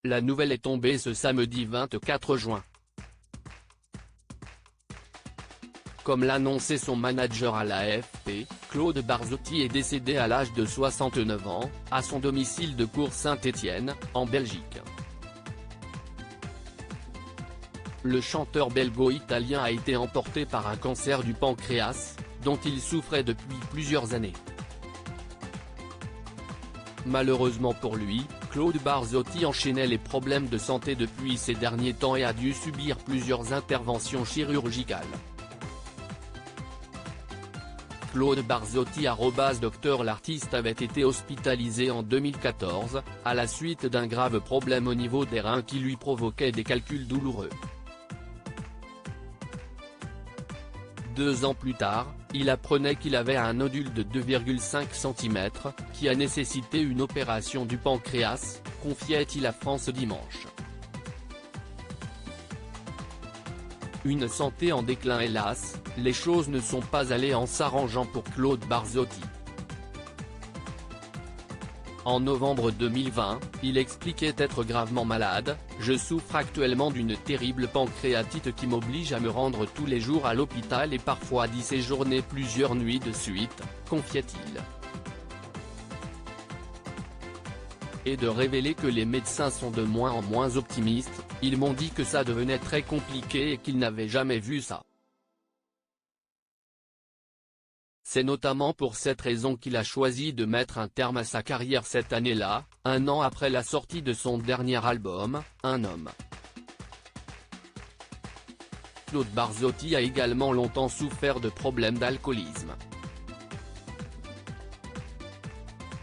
La nouvelle est tombée ce samedi 24 juin. Comme l'annonçait son manager à l'AFP, Claude Barzotti est décédé à l'âge de 69 ans, à son domicile de Cours-Saint-Étienne, en Belgique. Le chanteur belgo-italien a été emporté par un cancer du pancréas, dont il souffrait depuis plusieurs années. Malheureusement pour lui, Claude Barzotti enchaînait les problèmes de santé depuis ces derniers temps et a dû subir plusieurs interventions chirurgicales. Claude Barzotti @Docteur l'artiste avait été hospitalisé en 2014, à la suite d'un grave problème au niveau des reins qui lui provoquait des calculs douloureux. 2 ans plus tard, il apprenait qu'il avait un nodule de 2,5 cm, qui a nécessité une opération du pancréas, confiait-il à France Dimanche. Une santé en déclin hélas, les choses ne sont pas allées en s'arrangeant pour Claude Barzotti. En novembre 2020, il expliquait être gravement malade « Je souffre actuellement d'une terrible pancréatite qui m'oblige à me rendre tous les jours à l'hôpital et parfois d'y séjourner plusieurs nuits de suite », confiait-il. Et de révéler que les médecins sont de moins en moins optimistes, ils m'ont dit que ça devenait très compliqué et qu'ils n'avaient jamais vu ça. C'est notamment pour cette raison qu'il a choisi de mettre un terme à sa carrière cette année-là, 1 an après la sortie de son dernier album, Un homme. Claude Barzotti a également longtemps souffert de problèmes d'alcoolisme.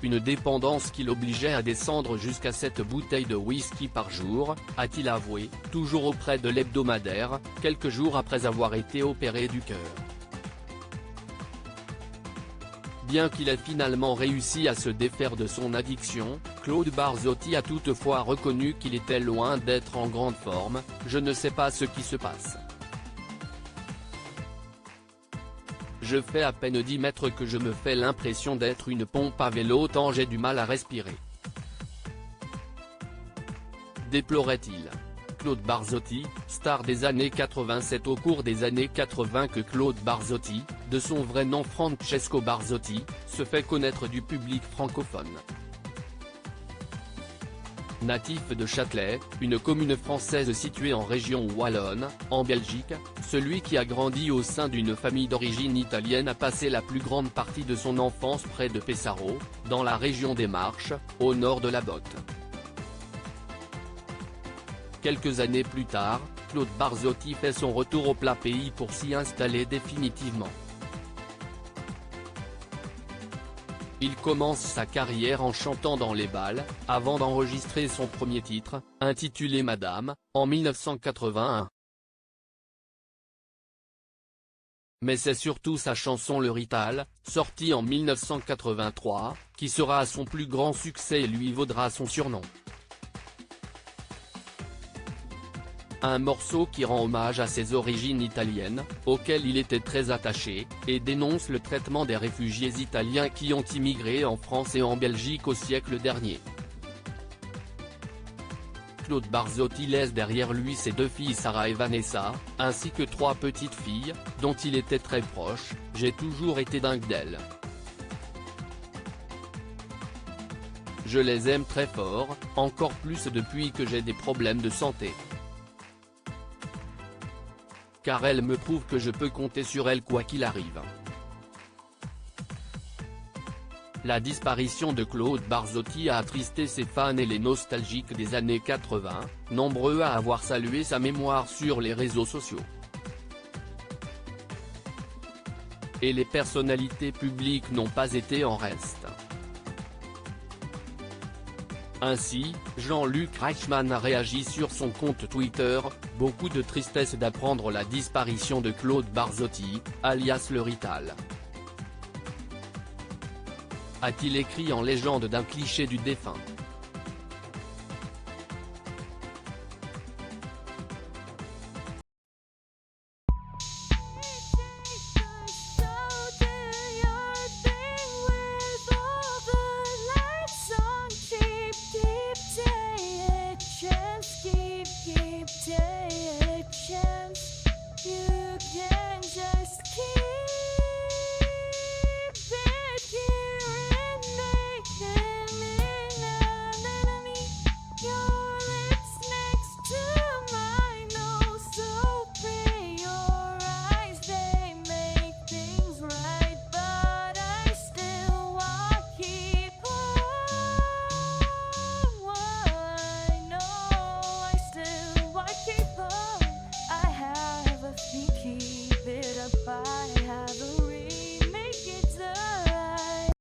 Une dépendance qui l'obligeait à descendre jusqu'à 7 bouteilles de whisky par jour, a-t-il avoué, toujours auprès de l'hebdomadaire, quelques jours après avoir été opéré du cœur. Bien qu'il ait finalement réussi à se défaire de son addiction, Claude Barzotti a toutefois reconnu qu'il était loin d'être en grande forme. « Je ne sais pas ce qui se passe. Je fais à peine 10 mètres que je me fais l'impression d'être une pompe à vélo tant j'ai du mal à respirer », déplorait-il. Claude Barzotti, star des années 80. C'est au cours des années 80 que Claude Barzotti, de son vrai nom Francesco Barzotti, se fait connaître du public francophone. Natif de Châtelet, une commune française située en région wallonne, en Belgique, celui qui a grandi au sein d'une famille d'origine italienne a passé la plus grande partie de son enfance près de Pesaro, dans la région des Marches, au nord de la Botte. Quelques années plus tard, Claude Barzotti fait son retour au plat pays pour s'y installer définitivement. Il commence sa carrière en chantant dans les bals, avant d'enregistrer son premier titre, intitulé Madame, en 1981. Mais c'est surtout sa chanson Le Rital, sortie en 1983, qui sera son plus grand succès et lui vaudra son surnom. Un morceau qui rend hommage à ses origines italiennes, auxquelles il était très attaché, et dénonce le traitement des réfugiés italiens qui ont immigré en France et en Belgique au siècle dernier. Claude Barzotti laisse derrière lui ses 2 filles Sarah et Vanessa, ainsi que 3 petites filles, dont il était très proche. « J'ai toujours été dingue d'elles. Je les aime très fort, encore plus depuis que j'ai des problèmes de santé. Car elle me prouve que je peux compter sur elle quoi qu'il arrive. » La disparition de Claude Barzotti a attristé ses fans et les nostalgiques des années 80, nombreux à avoir salué sa mémoire sur les réseaux sociaux. Et les personnalités publiques n'ont pas été en reste. Ainsi, Jean-Luc Reichmann a réagi sur son compte Twitter, « Beaucoup de tristesse d'apprendre la disparition de Claude Barzotti, alias Le Rital. » A-t-il écrit en légende d'un cliché du défunt.